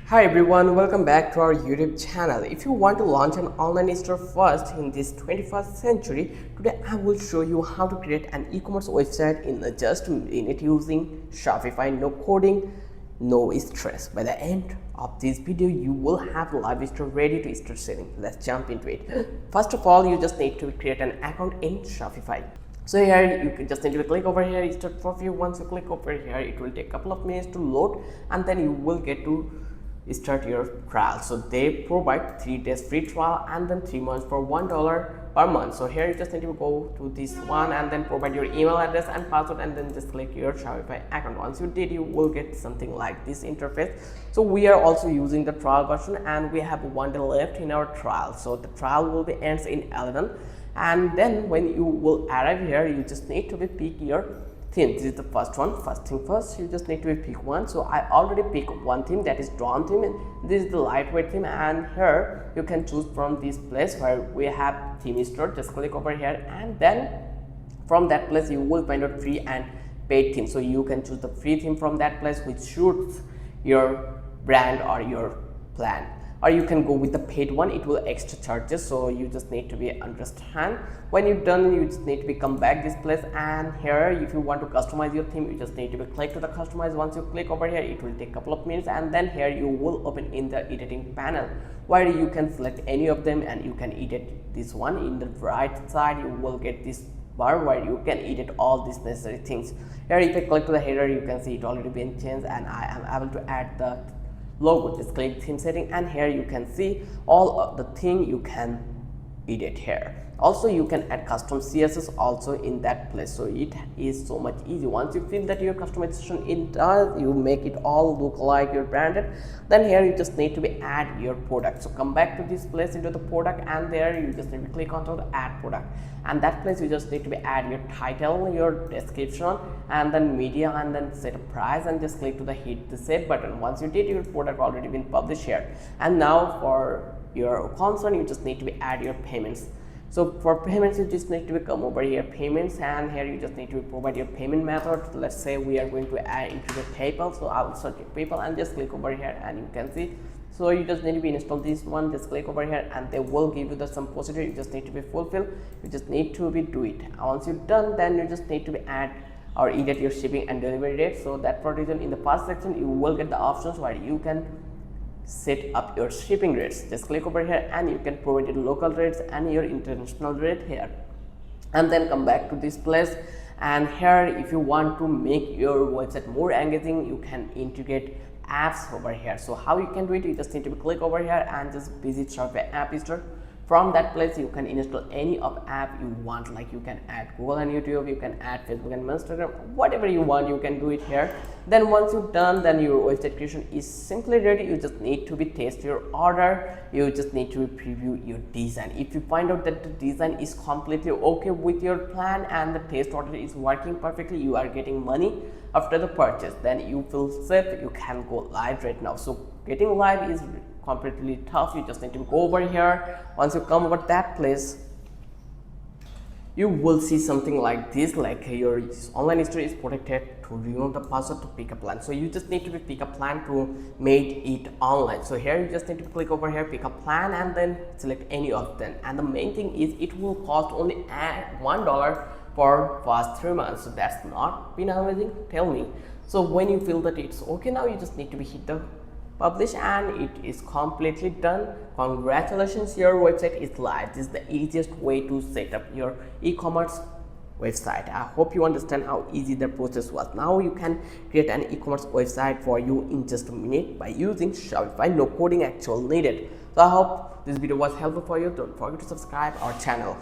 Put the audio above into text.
Hi everyone, welcome back to our YouTube channel. If you want to launch an online store first in this 21st century, today I will show you how to create an e-commerce website in just a minute using Shopify. No coding, no stress. By the end of this video, you will have a live store ready to start selling. Let's jump into it. First of all, you just need to create an account in Shopify. So here you can just need to click over here, start for view. Once you click over here, it will take a couple of minutes to load, and then you will get to start your trial. So they provide 3 days free trial and then 3 months for $1 per month. So here you just need to go to this one and then provide your email address and password and then just click your Shopify account. Once you did, you will get something like this interface. So we are also using the trial version and we have 1 day left in our trial. So the trial will be ends in 11, and then when you will arrive here, you just need to pick your theme. This is the first one. First thing first, you just need to pick one. So I already pick one theme, that is drawn theme, and this is the lightweight theme. And here you can choose from this place where we have theme store. Just click over here, and then from that place you will find out free and paid theme. So you can choose the free theme from that place which suits your brand or your plan, or you can go with the paid one. It will extra charges, so you just need to be understand. When you're done, you just need to come back this place, and here if you want to customize your theme, you just need to click to the customize. Once you click over here, it will take a couple of minutes, and then here you will open in the editing panel where you can select any of them and you can edit this one. In the right side you will get this bar where you can edit all these necessary things. Here if I click to the header, you can see it already been changed and I am able to add the logo. Just click theme setting, and here you can see all of the thing you can edit here. Also you can add custom css also in that place, so it is so much easy. Once you feel that your customization in does, you make it all look like you're branded, then here you just need to add your product. So come back to this place into the product, and there you just need to click onto the add product, and that place you just need to add your title, your description, and then media, and then set a price, and just click to the hit the save button. Once you did, your product already been published here. And now for your concern, you just need to add your payments. So for payments, you just need to come over here payments, and here you just need to provide your payment method. Let's say we are going to add into the PayPal, so I will search PayPal and just click over here, and you can see. So you just need to install this one. Just click over here and they will give you some procedure. You just need to fulfill. You just need to do it. Once you're done, then you just need to add or edit your shipping and delivery date. So that for reason, in the first section you will get the options where you can set up your shipping rates. Just click over here and you can provide your local rates and your international rate here, and then come back to this place. And here if you want to make your website more engaging, you can integrate apps over here. So how you can do it, you just need to click over here and just visit Shopify app store. From that place you can install any of app you want, like you can add Google and YouTube, you can add Facebook and Instagram, whatever you want you can do it here. Then once you're done, then your website creation is simply ready. You just need to test your order, you just need to preview your design. If you find out that the design is completely okay with your plan and the test order is working perfectly, you are getting money after the purchase, then you feel safe, you can go live right now. So getting live is completely tough. You just need to go over here. Once you come over that place, you will see something like this, like your online store is protected. To remove the password, to pick a plan, so you just need to pick a plan to make it online. So here you just need to click over here, pick a plan, and then select any of them. And the main thing is it will cost only $1 for first 3 months. So that's not been amazing, tell me. So when you feel that it's okay, now you just need to hit the publish, and it is completely done. Congratulations, your website is live. This is the easiest way to set up your e-commerce website. I hope you understand how easy the process was. Now you can create an e-commerce website for you in just a minute by using Shopify. No coding actual needed. So I hope this video was helpful for you. Don't forget to subscribe our channel.